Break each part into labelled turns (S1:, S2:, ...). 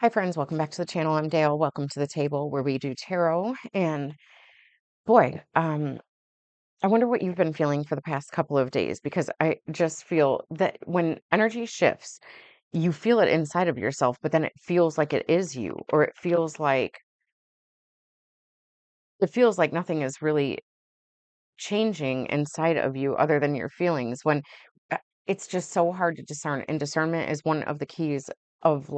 S1: Hi, friends. Welcome back to the channel. I'm Dale. Welcome to the table where we do tarot. And boy, I wonder what you've been feeling for the past couple of days because I just feel that when energy shifts, you feel it inside of yourself, but then it feels like it is you, or it feels like nothing is really changing inside of you other than your feelings. When uh, it's just so hard to discern, and discernment is one of the keys of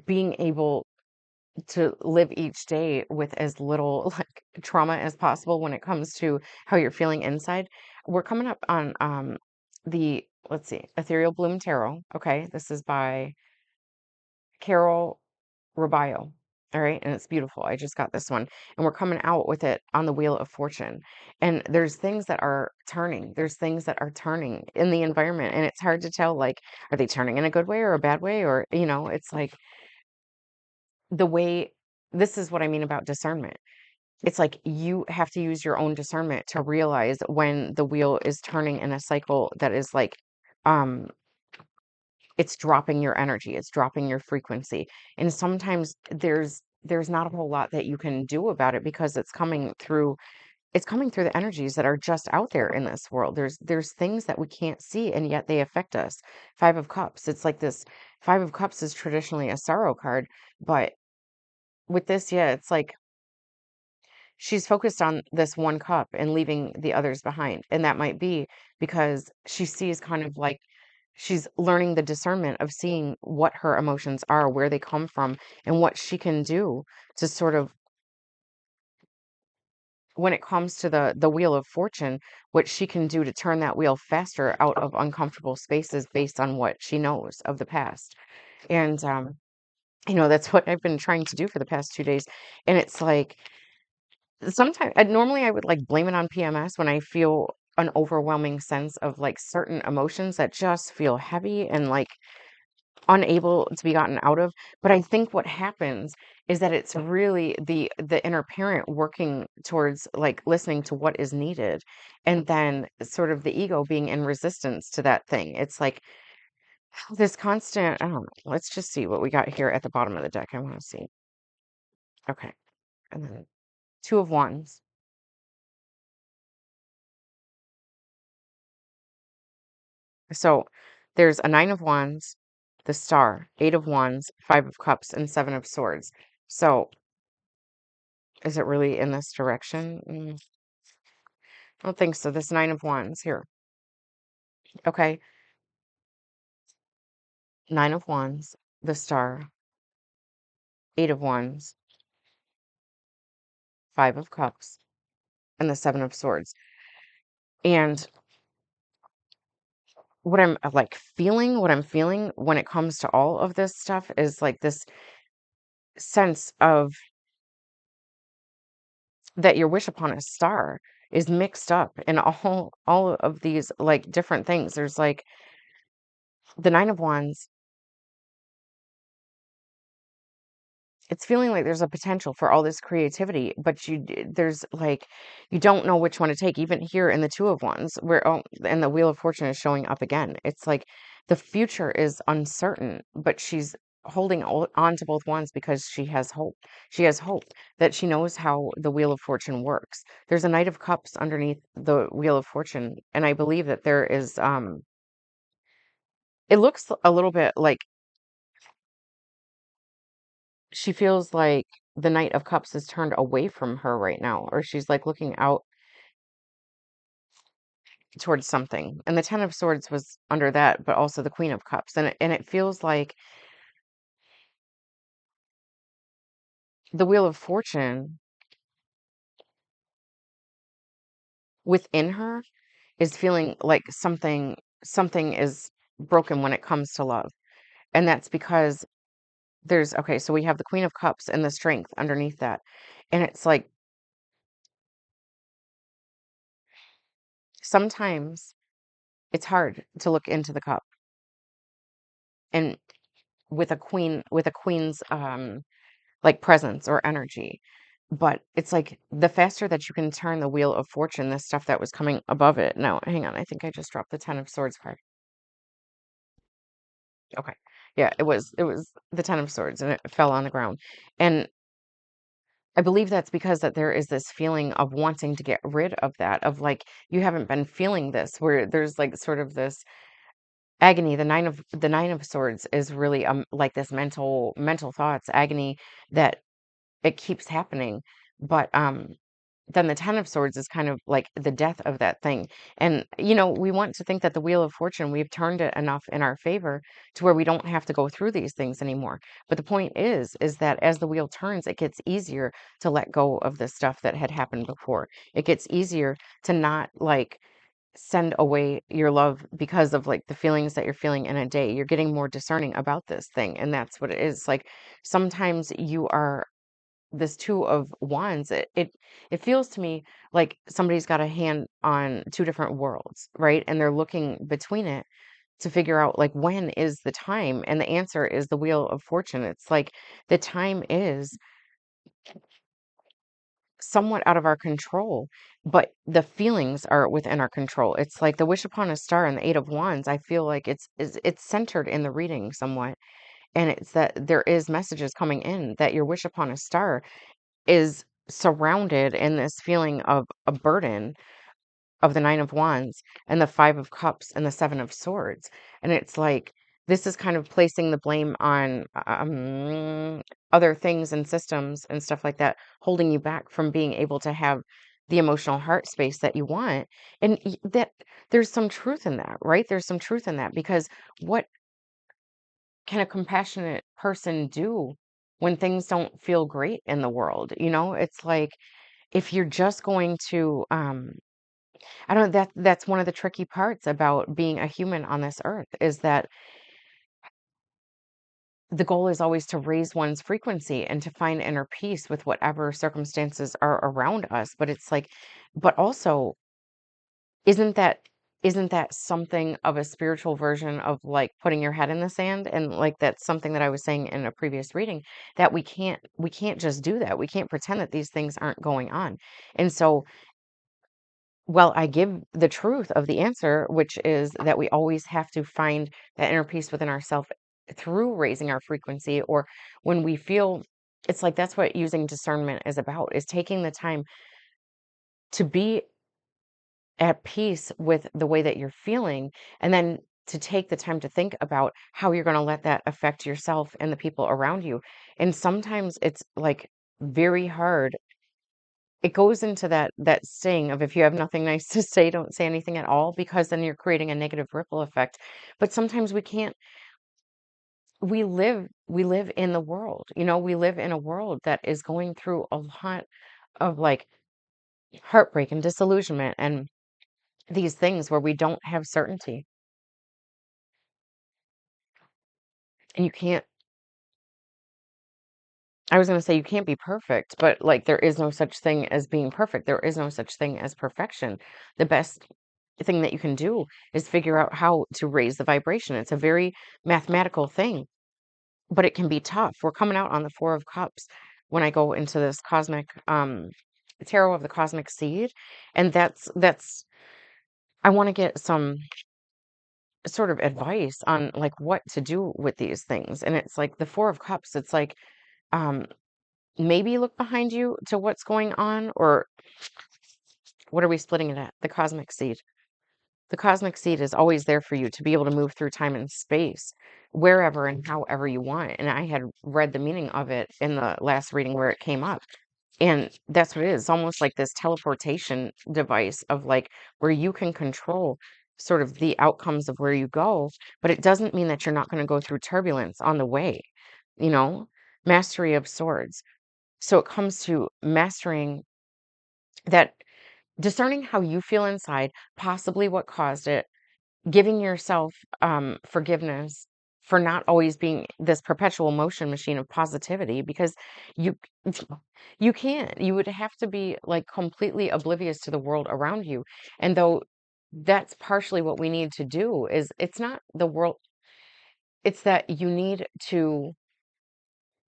S1: being able to live each day with as little trauma as possible when it comes to how you're feeling inside. We're coming up on the let's see, Ethereal Bloom Tarot. Okay, this is by Carol Robayo. All right, and it's beautiful. I just got this one, and we're coming out with it on the Wheel of Fortune. And there's things that are turning. There's things that are turning in the environment, and it's hard to tell, like, are they turning in a good way or a bad way? Or, it's like the way this is what I mean about discernment. It's like you have to use your own discernment to realize when the wheel is turning in a cycle that is um, it's dropping your energy, it's dropping your frequency. And sometimes there's not a whole lot that you can do about it because it's coming through the energies that are just out there in this world. There's things that we can't see and yet they affect us. Five of Cups. It's like this Five of Cups is traditionally a sorrow card, but with this, yeah, it's like she's focused on this one cup and leaving the others behind. And that might be because she sees kind of like she's learning the discernment of seeing what her emotions are, where they come from, and what she can do to sort of, when it comes to the wheel of fortune, what she can do to turn that wheel faster out of uncomfortable spaces based on what she knows of the past. And that's what I've been trying to do for the past 2 days. And it's like sometimes, normally I would like blame it on PMS when I feel an overwhelming sense of like certain emotions that just feel heavy and like unable to be gotten out of. But I think what happens is that it's really the inner parent working towards like listening to what is needed, and then sort of the ego being in resistance to that thing. It's like this constant, I don't know. Let's just see what we got here at the bottom of the deck. I want to see. Okay. And then Two of Wands. So there's a Nine of Wands, the Star, Eight of Wands, Five of Cups, and Seven of Swords. So is it really in this direction? I don't think so. This Nine of Wands here. Okay. Nine of Wands, the Star, Eight of Wands, Five of Cups, and the Seven of Swords. And what I'm feeling when it comes to all of this stuff is like this sense of that your wish upon a star is mixed up in all of these like different things. There's like the Nine of Wands. It's feeling like there's a potential for all this creativity, but there's like you don't know which one to take. Even here in the Two of Wands, where and the Wheel of Fortune is showing up again. It's like the future is uncertain, but she's holding on to both wands because she has hope. She has hope that she knows how the Wheel of Fortune works. There's a Knight of Cups underneath the Wheel of Fortune, and I believe that there is it looks a little bit like she feels like the Knight of Cups is turned away from her right now, or she's like looking out towards something. And the Ten of Swords was under that, but also the Queen of Cups. And it feels like the Wheel of Fortune within her is feeling like something is broken when it comes to love. And that's because there's okay, so we have the Queen of Cups and the Strength underneath that. And it's like sometimes it's hard to look into the cup. And with a queen's like presence or energy. But it's like the faster that you can turn the wheel of fortune, the stuff that was coming above it. No, hang on. I think I just dropped the Ten of Swords card. Okay. Yeah, it was the Ten of Swords, and it fell on the ground. And I believe that's because that there is this feeling of wanting to get rid of that, of like you haven't been feeling this, where there's like sort of this agony. The Nine of Swords is really like this mental thoughts, agony that it keeps happening. But then the Ten of Swords is kind of like the death of that thing. And, we want to think that the Wheel of Fortune, we've turned it enough in our favor to where we don't have to go through these things anymore. But the point is that as the wheel turns, it gets easier to let go of the stuff that had happened before. It gets easier to not like send away your love because of like the feelings that you're feeling in a day. You're getting more discerning about this thing. And that's what it is. Like sometimes you are this Two of Wands, it feels to me like somebody's got a hand on two different worlds, right? And they're looking between it to figure out like when is the time, and the answer is the Wheel of Fortune. It's like the time is somewhat out of our control, but the feelings are within our control. It's like the Wish Upon a Star and the Eight of Wands. I feel like it's centered in the reading somewhat, and it's that there is messages coming in that your wish upon a star is surrounded in this feeling of a burden of the Nine of Wands and the Five of Cups and the Seven of Swords. And it's like this is kind of placing the blame on other things and systems and stuff like that, holding you back from being able to have the emotional heart space that you want. And that there's some truth in that, right? There's some truth in that because what can a compassionate person do when things don't feel great in the world? It's like if you're just going to I don't know, that's one of the tricky parts about being a human on this earth is that the goal is always to raise one's frequency and to find inner peace with whatever circumstances are around us. But it's like, but also, isn't that isn't that something of a spiritual version of like putting your head in the sand? And like that's something that I was saying in a previous reading, that we can't just do that. We can't pretend that these things aren't going on. And so, well, I give the truth of the answer, which is that we always have to find that inner peace within ourselves through raising our frequency, or when we feel it's like that's what using discernment is about, is taking the time to be at peace with the way that you're feeling, and then to take the time to think about how you're going to let that affect yourself and the people around you. And sometimes it's like very hard. It goes into that saying of if you have nothing nice to say, don't say anything at all, because then you're creating a negative ripple effect. But sometimes we can't. We live in the world. We live in a world that is going through a lot of like heartbreak and disillusionment and these things where we don't have certainty. And you can't I was going to say you can't be perfect, but like there is no such thing as being perfect. There is no such thing as perfection. The best thing that you can do is figure out how to raise the vibration. It's a very mathematical thing, but it can be tough. We're coming out on the Four of Cups when I go into this cosmic tarot of the cosmic seed, and that's I want to get some sort of advice on like what to do with these things. And it's like the Four of Cups, it's like um maybe look behind you to what's going on, or what are we splitting it at? The cosmic seed. The cosmic seed is always there for you to be able to move through time and space wherever and however you want. And I had read the meaning of it in the last reading where it came up. And that's what it is. It's almost like this teleportation device of like where you can control sort of the outcomes of where you go, but it doesn't mean that you're not going to go through turbulence on the way, you know? Mastery of Swords. So it comes to mastering that, discerning how you feel inside, possibly what caused it, giving yourself forgiveness for not always being this perpetual motion machine of positivity, because you you can't. You would have to be like completely oblivious to the world around you. And though that's partially what we need to do, is it's not the world, it's that you need to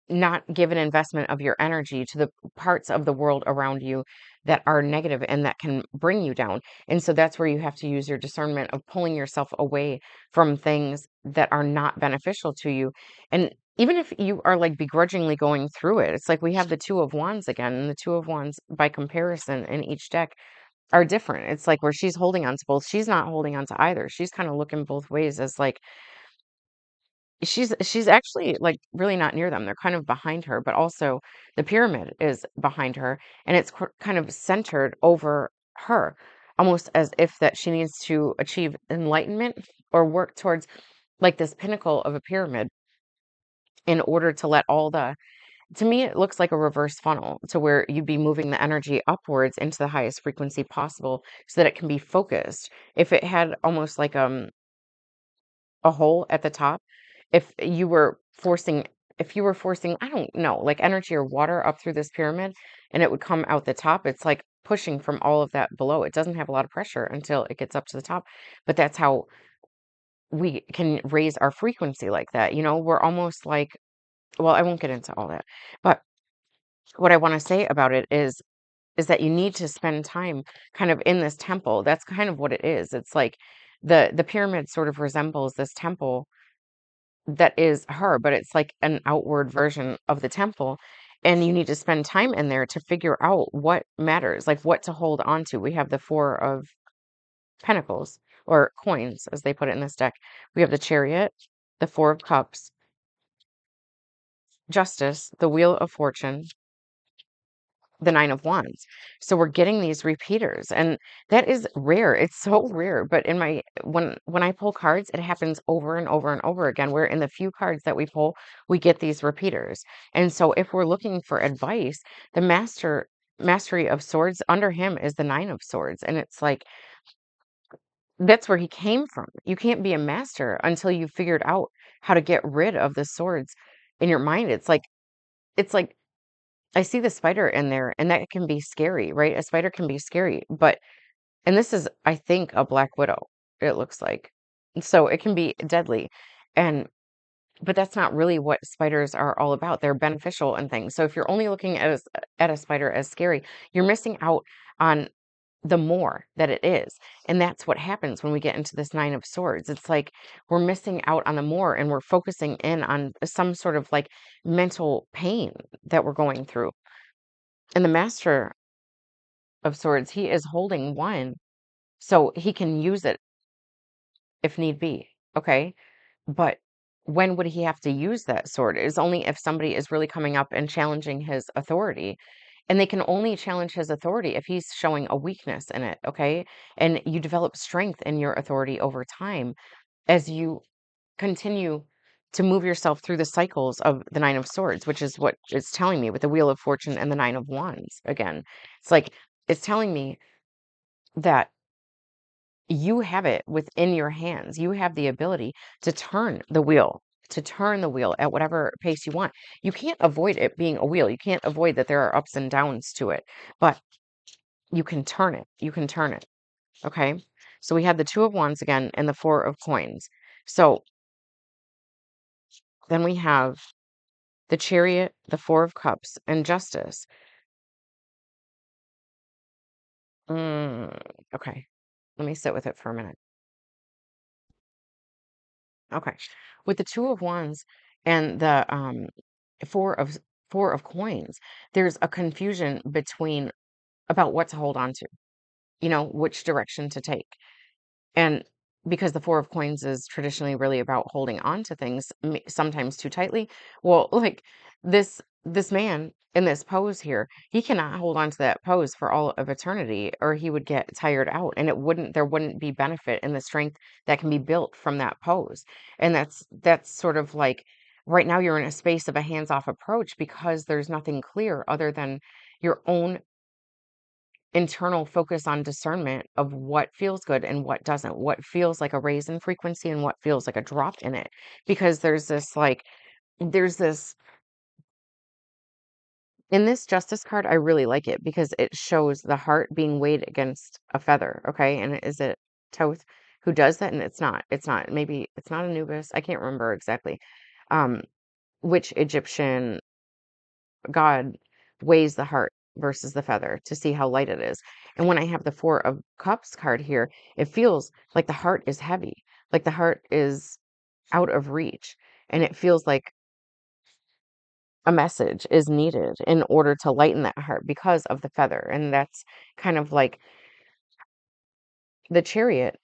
S1: not give an investment of your energy to the parts of the world around you that are negative and that can bring you down. And so that's where you have to use your discernment of pulling yourself away from things that are not beneficial to you. And even if you are like begrudgingly going through it, it's like we have the Two of Wands again, and the Two of Wands by comparison in each deck are different. It's like where she's holding on to both, she's not holding on to either. She's kind of looking both ways as like she's actually, like, really not near them, they're kind of behind her, but also the pyramid is behind her, and it's kind of centered over her, almost as if that she needs to achieve enlightenment or work towards, like, this pinnacle of a pyramid in order to let all the to me, it looks like a reverse funnel to where you'd be moving the energy upwards into the highest frequency possible so that it can be focused. If it had almost like, a hole at the top, if you were forcing I don't know, like energy or water up through this pyramid and it would come out the top, it's like pushing from all of that below. It doesn't have a lot of pressure until it gets up to the top. But that's how we can raise our frequency like that. We're almost like, well, I won't get into all that. But what I want to say about it is that you need to spend time kind of in this temple. That's kind of what it is. It's like the pyramid sort of resembles this temple that is her, but it's like an outward version of the temple. And you need to spend time in there to figure out what matters, like what to hold on to. We have the Four of Pentacles or coins, as they put it in this deck. We have the Chariot, the Four of Cups, Justice, the Wheel of Fortune, the Nine of Wands. So we're getting these repeaters, and that is rare. It's so rare. But in my when I pull cards, it happens over and over and over again. Where in the few cards that we pull, we get these repeaters. And so if we're looking for advice, the mastery of swords under him is the Nine of Swords, and it's like that's where he came from. You can't be a master until you figured out how to get rid of the swords in your mind. It's like I see the spider in there, and that can be scary, right? A spider can be scary, but and this is, I think, a black widow, it looks like. So it can be deadly. And but that's not really what spiders are all about. They're beneficial and things. So if you're only looking at a spider as scary, you're missing out on the more that it is. And that's what happens when we get into this Nine of Swords. It's like we're missing out on the more and we're focusing in on some sort of like mental pain that we're going through. And the Master of Swords, he is holding one, so he can use it if need be. Okay. But when would he have to use that sword? Is only if somebody is really coming up and challenging his authority. And they can only challenge his authority if he's showing a weakness in it. Okay. And you develop strength in your authority over time as you continue to move yourself through the cycles of the Nine of Swords, which is what it's telling me with the Wheel of Fortune and the Nine of Wands. Again, it's like it's telling me that you have it within your hands. You have the ability to turn the wheel at whatever pace you want. You can't avoid it being a wheel. You can't avoid that there are ups and downs to it, but you can turn it. You can turn it. Okay. So we have the Two of Wands again and the Four of Coins. So then we have the Chariot, the Four of Cups, and Justice. Mm, okay. Let me sit with it for a minute. Okay. With the Two of Wands and the four of four of coins, there's a confusion between about what to hold on to, which direction to take. And because the Four of Coins is traditionally really about holding on to things, sometimes too tightly. Well, like this man in this pose here, he cannot hold on to that pose for all of eternity, or he would get tired out, and there wouldn't be benefit in the strength that can be built from that pose. And that's sort of like right now you're in a space of a hands-off approach because there's nothing clear other than your own internal focus on discernment of what feels good and what doesn't, what feels like a raise in frequency and what feels like a drop in it. Because there's this, in this Justice card, I really like it because it shows the heart being weighed against a feather. Okay. And is it Toth who does that? And it's not, maybe it's not Anubis. I can't remember exactly. Um, which Egyptian God weighs the heart versus the feather to see how light it is. And when I have the Four of Cups card here, it feels like the heart is heavy, like the heart is out of reach. And it feels like a message is needed in order to lighten that heart because of the feather. And that's kind of like the Chariot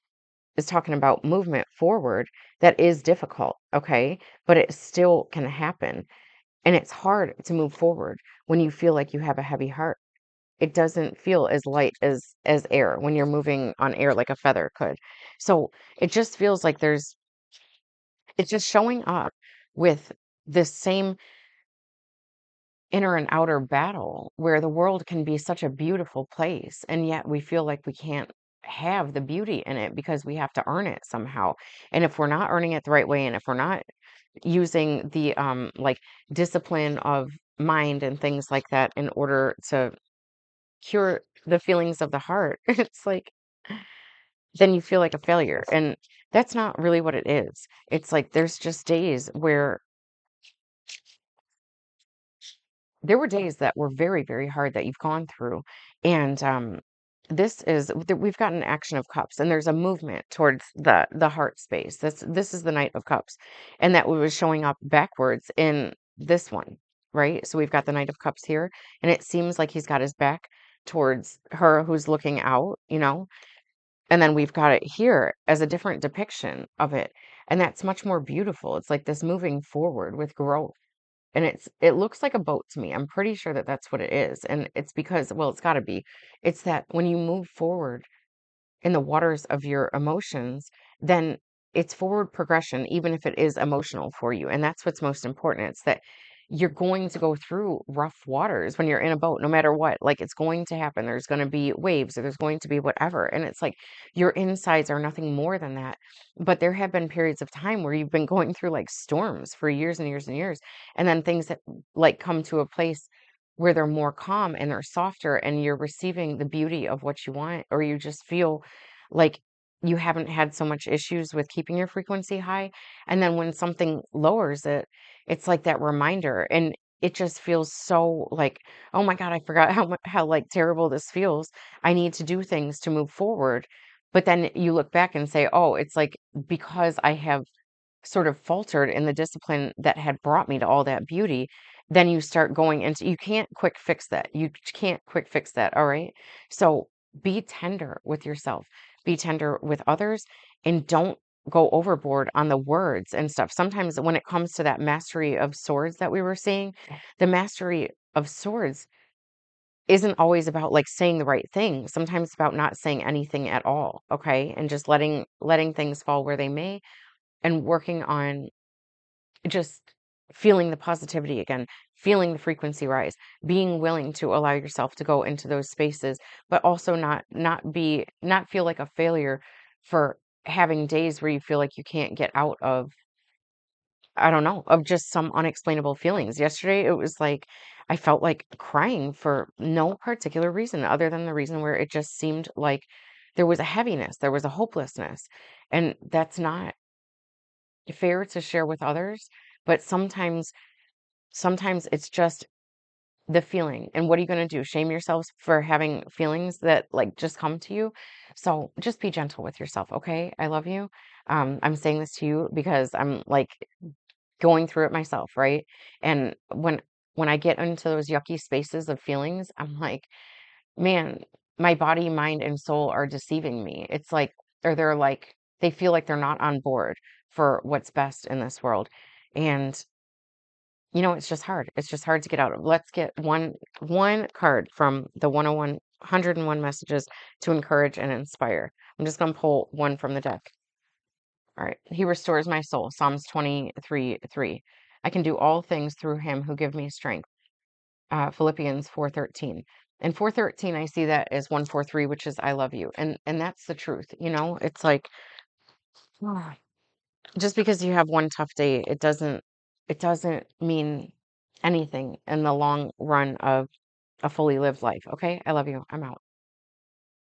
S1: is talking about movement forward that is difficult, okay? But it still can happen. And it's hard to move forward when you feel like you have a heavy heart. It doesn't feel as light as air when you're moving on air like a feather could. So it just feels like it's just showing up with this same inner and outer battle where the world can be such a beautiful place, and yet we feel like we can't have the beauty in it because we have to earn it somehow. And if we're not earning it the right way, and if we're not using the like discipline of mind and things like that in order to cure the feelings of the heart, it's like then you feel like a failure. And that's not really what it is. It's like there's just days where there were days that were very, very hard that you've gone through. And we've got an action of cups, and there's a movement towards the heart space. This is the Knight of Cups, and that was showing up backwards in this one, right? So we've got the Knight of Cups here, and it seems like he's got his back towards her who's looking out, and then we've got it here as a different depiction of it. And that's much more beautiful. It's like this moving forward with growth. And it looks like a boat to me. I'm pretty sure that that's what it is. And it's because, well, it's got to be. It's that when you move forward in the waters of your emotions, then it's forward progression, even if it is emotional for you. And that's what's most important. It's that you're going to go through rough waters when you're in a boat, no matter what. Like it's going to happen. There's going to be waves or there's going to be whatever. And it's like your insides are nothing more than that. But there have been periods of time where you've been going through like storms for years and years and years. And then things that like come to a place where they're more calm and they're softer and you're receiving the beauty of what you want, or you just feel like you haven't had so much issues with keeping your frequency high. And then when something lowers it, it's like that reminder. And it just feels so like, oh my God, I forgot how like terrible this feels. I need to do things to move forward. But then you look back and say, oh, it's like because I have sort of faltered in the discipline that had brought me to all that beauty, then you start going into, you can't quick fix that. You can't quick fix that. All right. So be tender with yourself, be tender with others, and don't go overboard on the words and stuff. Sometimes when it comes to that mastery of swords that we were seeing, the mastery of swords isn't always about like saying the right thing. Sometimes it's about not saying anything at all. Okay. And just letting things fall where they may, and working on just feeling the positivity again, feeling the frequency rise, being willing to allow yourself to go into those spaces, but also not feel like a failure for having days where you feel like you can't get out of, I don't know, of just some unexplainable feelings. Yesterday it was like I felt like crying for no particular reason other than the reason where it just seemed like there was a heaviness, there was a hopelessness. And that's not fair to share with others, but sometimes it's just the feeling. And what are you going to do? Shame yourselves for having feelings that like just come to you? So just be gentle with yourself, okay? I love you. I'm saying this to you because I'm like going through it myself, right? And when I get into those yucky spaces of feelings, I'm like, man, my body, mind, and soul are deceiving me. It's like, or they're like, they feel like they're not on board for what's best in this world. And it's just hard. It's just hard to get out of. Let's get one card from the 101 messages to encourage and inspire. I'm just going to pull one from the deck. All right. He restores my soul. Psalms 23:3. I can do all things through him who give me strength. Philippians 4:13. And 4:13, I see that as 143, which is I love you. And that's the truth. It's like just because you have one tough day, it doesn't mean anything in the long run of a fully lived life. Okay? I love you. I'm out.